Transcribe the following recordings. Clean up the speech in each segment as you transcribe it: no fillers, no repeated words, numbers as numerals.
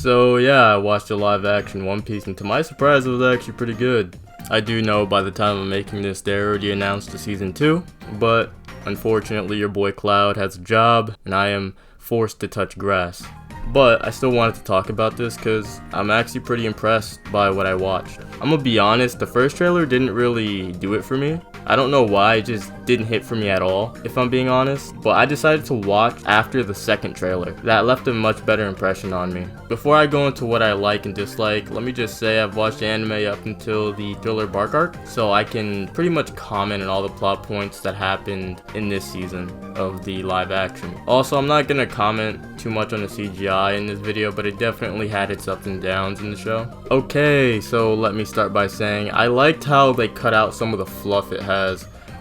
So yeah, I watched a live action One Piece, and to my surprise it was actually pretty good. I do know by the time I'm making this they already announced the season 2, but unfortunately your boy Cloud has a job and I am forced to touch grass. But I still wanted to talk about this because I'm actually pretty impressed by what I watched. I'm gonna be honest, the first trailer didn't really do it for me. I don't know why, it just didn't hit for me at all, if I'm being honest. But I decided to watch after the second trailer. That left a much better impression on me. Before I go into what I like and dislike, let me just say I've watched anime up until the Thriller Bark arc, so I can pretty much comment on all the plot points that happened in this season of the live action. Also, I'm not gonna comment too much on the CGI in this video, but it definitely had its ups and downs in the show. Okay, so let me start by saying I liked how they cut out some of the fluff it has.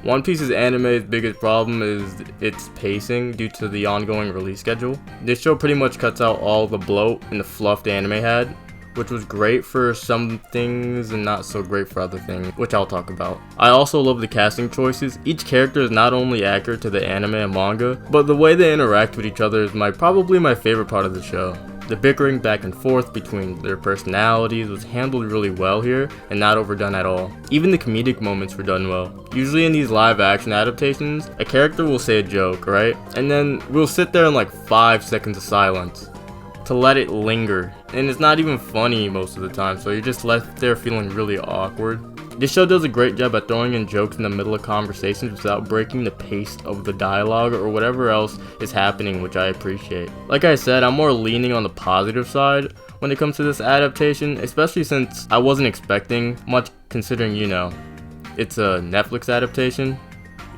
One Piece's anime's biggest problem is its pacing due to the ongoing release schedule. This show pretty much cuts out all the bloat and the fluff the anime had, which was great for some things and not so great for other things, which I'll talk about. I also love the casting choices. Each character is not only accurate to the anime and manga, but the way they interact with each other is probably my favorite part of the show. The bickering back and forth between their personalities was handled really well here and not overdone at all. Even the comedic moments were done well. Usually in these live action adaptations, a character will say a joke, right? And then we'll sit there in like 5 seconds of silence to let it linger. And it's not even funny most of the time, so you're just left there feeling really awkward. This show does a great job at throwing in jokes in the middle of conversations without breaking the pace of the dialogue or whatever else is happening, which I appreciate. Like I said, I'm more leaning on the positive side when it comes to this adaptation, especially since I wasn't expecting much considering, it's a Netflix adaptation.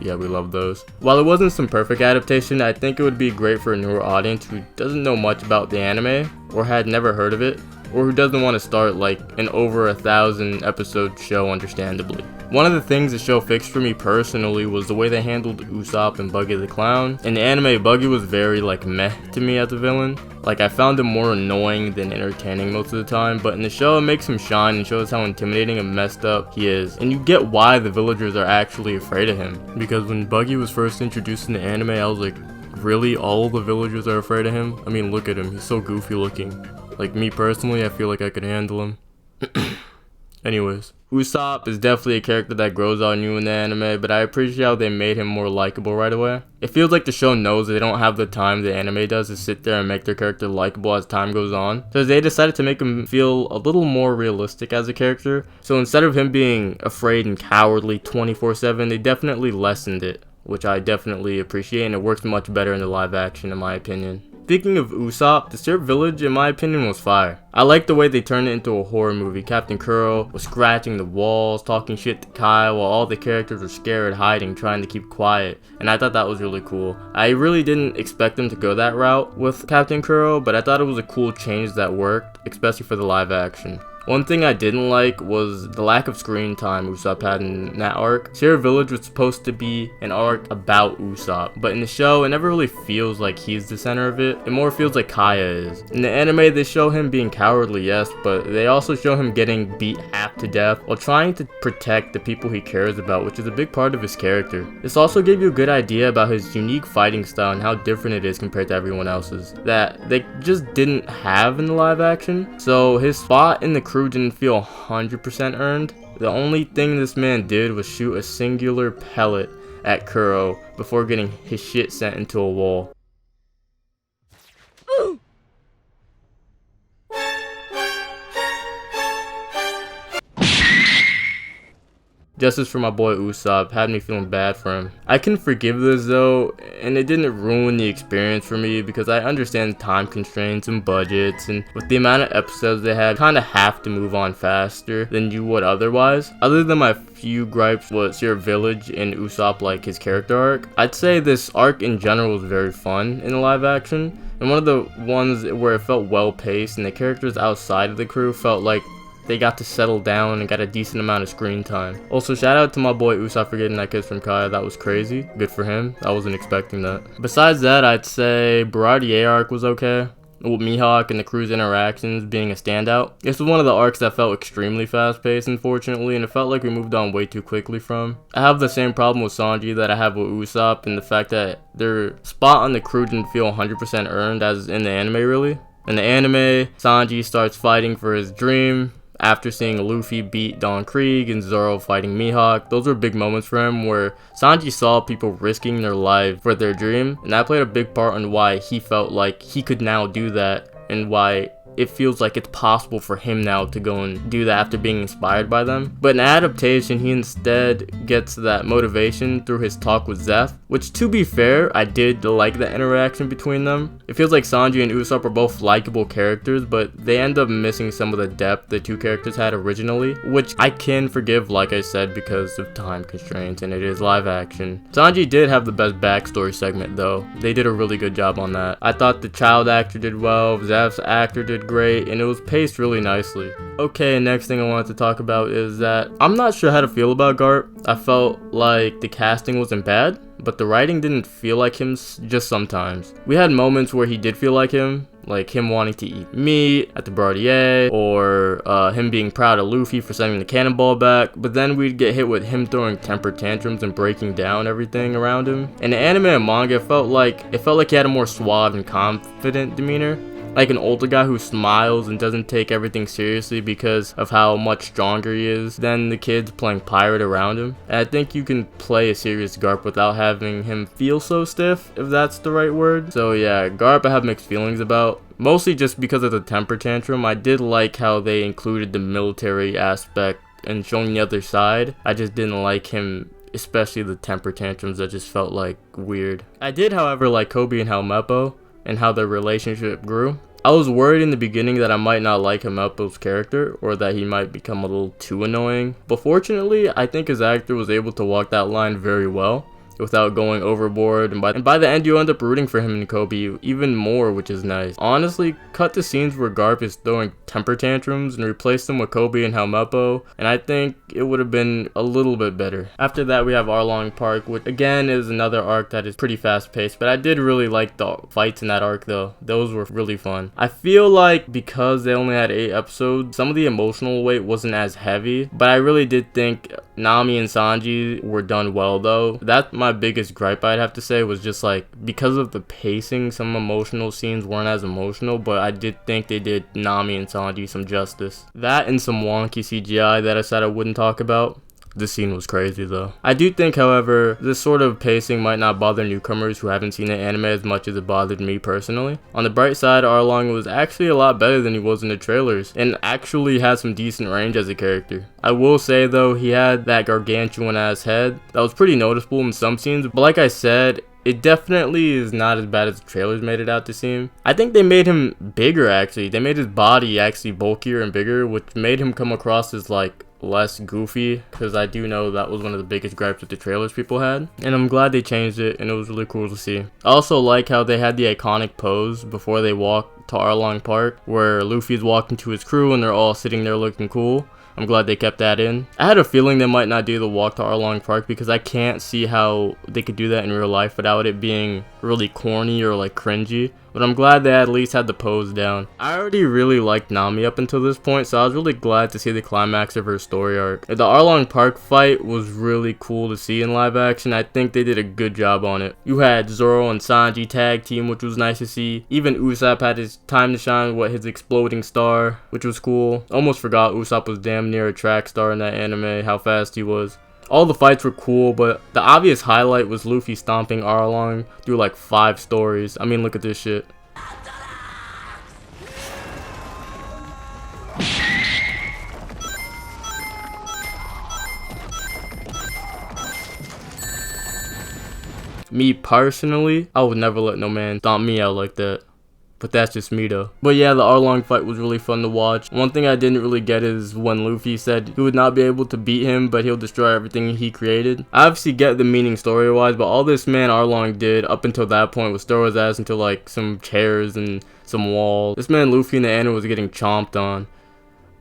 Yeah, we love those. While it wasn't some perfect adaptation, I think it would be great for a newer audience who doesn't know much about the anime or had never heard of it, or who doesn't want to start like an over 1,000 episode show understandably. One of the things the show fixed for me personally was the way they handled Usopp and Buggy the Clown. In the anime, Buggy was very meh to me as a villain. I found him more annoying than entertaining most of the time, but in the show it makes him shine and shows how intimidating and messed up he is. And you get why the villagers are actually afraid of him. Because when Buggy was first introduced in the anime, I was like, really? All the villagers are afraid of him? I mean, look at him, he's so goofy looking. Me personally, I feel like I could handle him. Anyways, Usopp is definitely a character that grows on you in the anime, but I appreciate how they made him more likable right away. It feels like the show knows they don't have the time the anime does to sit there and make their character likable as time goes on, so they decided to make him feel a little more realistic as a character. So instead of him being afraid and cowardly 24/7, they definitely lessened it, which I definitely appreciate, and it works much better in the live action in my opinion. Speaking of Usopp, the Syrup Village in my opinion was fire. I like the way they turned it into a horror movie. Captain Kuro was scratching the walls, talking shit to Kai, while all the characters were scared, hiding, trying to keep quiet, and I thought that was really cool. I really didn't expect them to go that route with Captain Kuro, but I thought it was a cool change that worked, especially for the live action. One thing I didn't like was the lack of screen time Usopp had in that arc. Syrup Village was supposed to be an arc about Usopp, but in the show, it never really feels like he's the center of it. It more feels like Kaya is. In the anime, they show him being cowardly, yes, but they also show him getting beat half to death while trying to protect the people he cares about, which is a big part of his character. This also gave you a good idea about his unique fighting style and how different it is compared to everyone else's, that they just didn't have in the live action. So his spot in the crew didn't feel 100% earned. The only thing this man did was shoot a singular pellet at Kuro before getting his shit sent into a wall. Justice for my boy Usopp had me feeling bad for him. I can forgive this though, and it didn't ruin the experience for me because I understand time constraints and budgets, and with the amount of episodes they had, kinda have to move on faster than you would otherwise. Other than my few gripes with Syrup Village and Usopp his character arc, I'd say this arc in general was very fun in the live action, and one of the ones where it felt well paced and the characters outside of the crew felt like they got to settle down and got a decent amount of screen time. Also, shout out to my boy Usopp for getting that kiss from Kaya. That was crazy. Good for him. I wasn't expecting that. Besides that, I'd say Baradier arc was okay, with Mihawk and the crew's interactions being a standout. This was one of the arcs that felt extremely fast paced, unfortunately, and it felt like we moved on way too quickly from. I have the same problem with Sanji that I have with Usopp, and the fact that their spot on the crew didn't feel 100% earned as in the anime really. In the anime, Sanji starts fighting for his dream after seeing Luffy beat Don Krieg and Zoro fighting Mihawk. Those were big moments for him where Sanji saw people risking their lives for their dream, and that played a big part in why he felt like he could now do that and why it feels like it's possible for him now to go and do that after being inspired by them. But in adaptation, he instead gets that motivation through his talk with Zeph, which, to be fair, I did like the interaction between them. It feels like Sanji and Usopp are both likable characters, but they end up missing some of the depth the two characters had originally, which I can forgive, like I said, because of time constraints and it is live action. Sanji did have the best backstory segment though. They did a really good job on that. I thought the child actor did well, Zeph's actor did great, and it was paced really nicely. Okay, next thing I wanted to talk about is that I'm not sure how to feel about Garp. I felt like the casting wasn't bad, but the writing didn't feel like him just sometimes. We had moments where he did feel like him wanting to eat meat at the Bardier, or him being proud of Luffy for sending the cannonball back, but then we'd get hit with him throwing temper tantrums and breaking down everything around him. In the anime and manga, it felt like he had a more suave and confident demeanor. Like an older guy who smiles and doesn't take everything seriously because of how much stronger he is than the kids playing pirate around him. And I think you can play a serious Garp without having him feel so stiff, if that's the right word. So yeah, Garp I have mixed feelings about. Mostly just because of the temper tantrum. I did like how they included the military aspect and showing the other side. I just didn't like him, especially the temper tantrums that just felt like weird. I did, however, like Koby and Helmeppo and how their relationship grew. I was worried in the beginning that I might not like Helmeppo's character or that he might become a little too annoying, but fortunately I think his actor was able to walk that line very well without going overboard, and by the end you end up rooting for him and Koby even more, which is nice. Honestly, cut the scenes where Garp is throwing temper tantrums and replace them with Koby and Helmeppo, and I think it would have been a little bit better. After that we have Arlong Park, which again is another arc that is pretty fast paced, but I did really like the fights in that arc though. Those were really fun. I feel like because they only had 8 episodes, some of the emotional weight wasn't as heavy, but I really did think Nami and Sanji were done well though. That's my biggest gripe I'd have to say, was just like, because of the pacing, some emotional scenes weren't as emotional, but I did think they did Nami and Sanji some justice. That and some wonky CGI that I said I wouldn't talk about. This scene was crazy though. I do think, however, this sort of pacing might not bother newcomers who haven't seen the anime as much as it bothered me personally. On the bright side, Arlong was actually a lot better than he was in the trailers, and actually had some decent range as a character. I will say though, he had that gargantuan ass head that was pretty noticeable in some scenes, but like I said, it definitely is not as bad as the trailers made it out to seem. I think they made him bigger actually. They made his body actually bulkier and bigger, which made him come across as like less goofy, because I do know that was one of the biggest gripes with the trailers people had, and I'm glad they changed it, and it was really cool to see. I also like how they had the iconic pose before they walk to Arlong Park, where Luffy's walking to his crew and they're all sitting there looking cool. I'm glad they kept that in. I had a feeling they might not do the walk to Arlong Park because I can't see how they could do that in real life without it being really corny or like cringy. But I'm glad they at least had the pose down. I already really liked Nami up until this point, so I was really glad to see the climax of her story arc. The Arlong Park fight was really cool to see in live action. I think they did a good job on it. You had Zoro and Sanji tag team, which was nice to see. Even Usopp had his time to shine with his exploding star, which was cool. Almost forgot Usopp was damn near a track star in that anime, how fast he was. All the fights were cool, but the obvious highlight was Luffy stomping Arlong through like 5 stories. I mean, look at this shit. Me personally, I would never let no man stomp me out like that. But that's just me though. But yeah, the Arlong fight was really fun to watch. One thing I didn't really get is when Luffy said he would not be able to beat him, but he'll destroy everything he created. I obviously get the meaning story-wise, but all this man Arlong did up until that point was throw his ass into like some chairs and some walls. This man Luffy in the end was getting chomped on.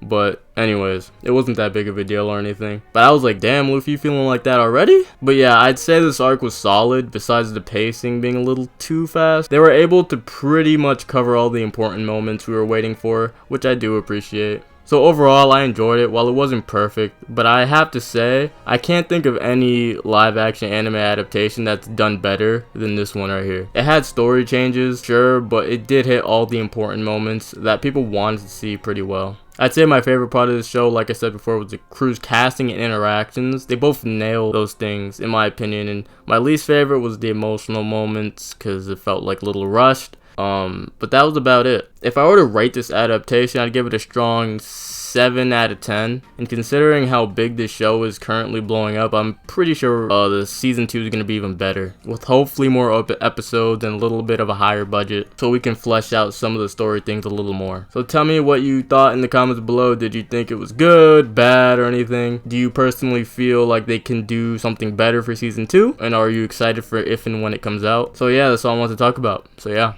But anyways, it wasn't that big of a deal or anything. But I was like, damn, Luffy feeling like that already? But yeah, I'd say this arc was solid, besides the pacing being a little too fast. They were able to pretty much cover all the important moments we were waiting for, which I do appreciate. So overall, I enjoyed it. While it wasn't perfect, but I have to say, I can't think of any live action anime adaptation that's done better than this one right here. It had story changes, sure, but it did hit all the important moments that people wanted to see pretty well. I'd say my favorite part of the show, like I said before, was the crew's casting and interactions. They both nailed those things, in my opinion, and my least favorite was the emotional moments, because it felt like a little rushed. But that was about it. If I were to rate this adaptation, I'd give it a strong 7 out of 10. And considering how big this show is currently blowing up, I'm pretty sure the season 2 is going to be even better, with hopefully more episodes and a little bit of a higher budget, so we can flesh out some of the story things a little more. So tell me what you thought in the comments below. Did you think it was good, bad, or anything? Do you personally feel like they can do something better for season 2? And are you excited for if and when it comes out? So yeah, that's all I want to talk about. So yeah.